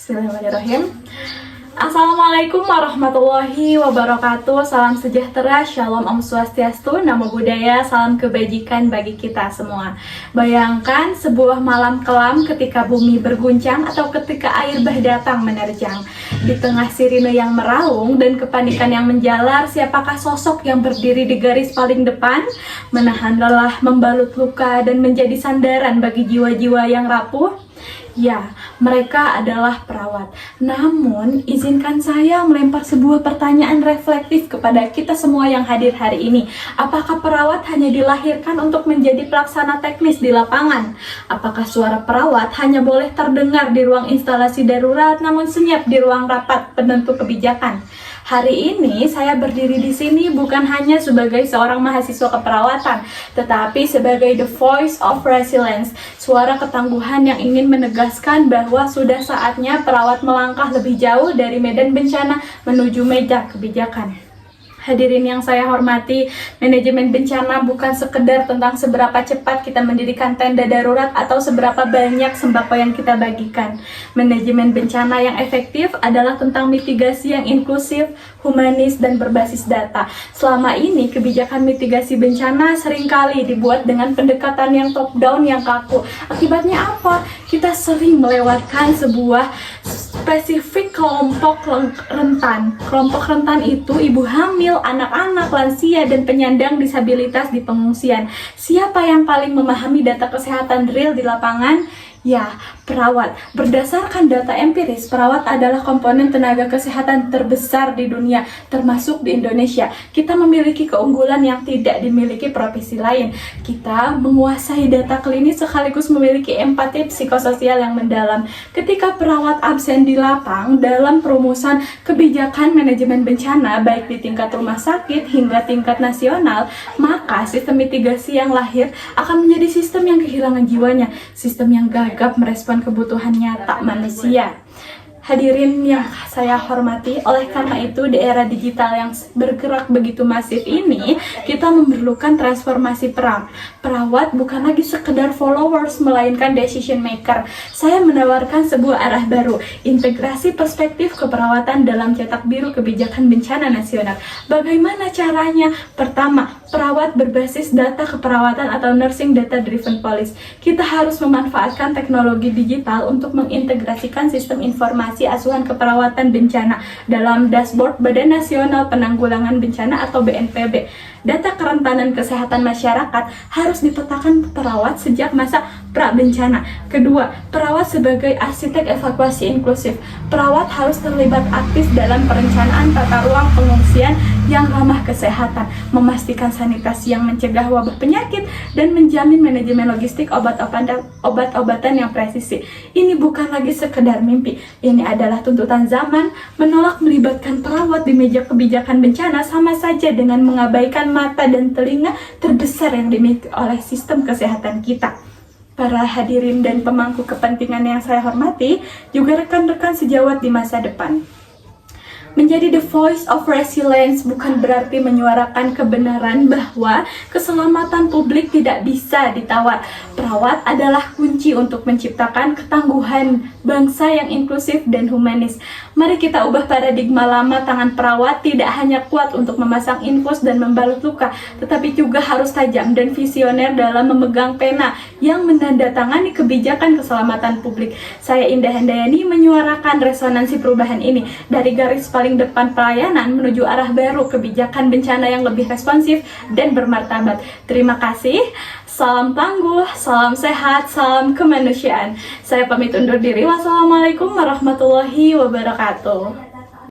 Bismillahirrahmanirrahim. Assalamualaikum warahmatullahi wabarakatuh. Salam sejahtera, shalom, om swastiastu, namo buddhaya, salam kebajikan bagi kita semua. Bayangkan sebuah malam kelam ketika bumi berguncang atau ketika air bah datang menerjang. Di tengah sirine yang meraung dan kepanikan yang menjalar, siapakah sosok yang berdiri di garis paling depan, menahan lelah, membalut luka, dan menjadi sandaran bagi jiwa-jiwa yang rapuh? Ya, mereka adalah perawat. Namun, izinkan saya melempar sebuah pertanyaan reflektif kepada kita semua yang hadir hari ini. Apakah perawat hanya dilahirkan untuk menjadi pelaksana teknis di lapangan? Apakah suara perawat hanya boleh terdengar di ruang instalasi darurat, namun senyap di ruang rapat penentu kebijakan? Hari ini saya berdiri di sini bukan hanya sebagai seorang mahasiswa keperawatan, tetapi sebagai the voice of resilience, suara ketangguhan yang ingin menegaskan bahwa sudah saatnya perawat melangkah lebih jauh dari medan bencana menuju meja kebijakan. Hadirin yang saya hormati, manajemen bencana bukan sekedar tentang seberapa cepat kita mendirikan tenda darurat atau seberapa banyak sembako yang kita bagikan. Manajemen bencana yang efektif adalah tentang mitigasi yang inklusif, humanis, dan berbasis data. Selama ini, kebijakan mitigasi bencana seringkali dibuat dengan pendekatan yang top down yang kaku. Akibatnya apa? Kita sering melewatkan sebuah spesifik kelompok rentan. Kelompok rentan itu ibu hamil, anak-anak, lansia, dan penyandang disabilitas di pengungsian. Siapa yang paling memahami data kesehatan real di lapangan? Ya, perawat. Berdasarkan data empiris, perawat adalah komponen tenaga kesehatan terbesar di dunia, termasuk di Indonesia. Kita memiliki keunggulan yang tidak dimiliki profesi lain. Kita menguasai data klinis sekaligus memiliki empati psikososial yang mendalam. Ketika perawat absen di lapang dalam perumusan kebijakan manajemen bencana, baik di tingkat rumah sakit hingga tingkat nasional, maka sistem mitigasi yang lahir akan menjadi sistem yang kehilangan jiwanya, sistem yang gagap merespon kebutuhan nyata manusia. Hadirin yang saya hormati, oleh karena itu di era digital yang bergerak begitu masif ini, kita memerlukan transformasi peran. Perawat bukan lagi sekedar followers, melainkan decision maker. Saya menawarkan sebuah arah baru, integrasi perspektif keperawatan dalam cetak biru kebijakan bencana nasional. Bagaimana caranya? Pertama, perawat berbasis data keperawatan atau nursing data driven policy. Kita harus memanfaatkan teknologi digital untuk mengintegrasikan sistem informasi asuhan keperawatan bencana dalam dashboard Badan Nasional Penanggulangan Bencana atau BNPB. Data kerentanan kesehatan masyarakat harus dipetakan perawat sejak masa pra-bencana. Kedua, perawat sebagai arsitek evakuasi inklusif. Perawat harus terlibat aktif dalam perencanaan tata ruang pengungsian yang ramah kesehatan, memastikan sanitasi yang mencegah wabah penyakit, dan menjamin manajemen logistik obat-obatan yang presisi. Ini bukan lagi sekedar mimpi, ini adalah tuntutan zaman. Menolak melibatkan perawat di meja kebijakan bencana sama saja dengan mengabaikan mata dan telinga terbesar yang dimiliki oleh sistem kesehatan kita. Para hadirin dan pemangku kepentingan yang saya hormati, juga rekan-rekan sejawat di masa depan. Menjadi the voice of resilience bukan berarti menyuarakan kebenaran bahwa keselamatan publik tidak bisa ditawar. Perawat adalah kunci untuk menciptakan ketangguhan bangsa yang inklusif dan humanis. Mari kita ubah paradigma lama, tangan perawat tidak hanya kuat untuk memasang infus dan membalut luka, tetapi juga harus tajam dan visioner dalam memegang pena yang menandatangani kebijakan keselamatan publik. Saya Indah Handayani menyuarakan resonansi perubahan ini dari garis paling depan pelayanan menuju arah baru kebijakan bencana yang lebih responsif dan bermartabat. Terima kasih. Salam tangguh, salam sehat, salam kemanusiaan. Saya pamit undur diri. Wassalamualaikum warahmatullahi wabarakatuh.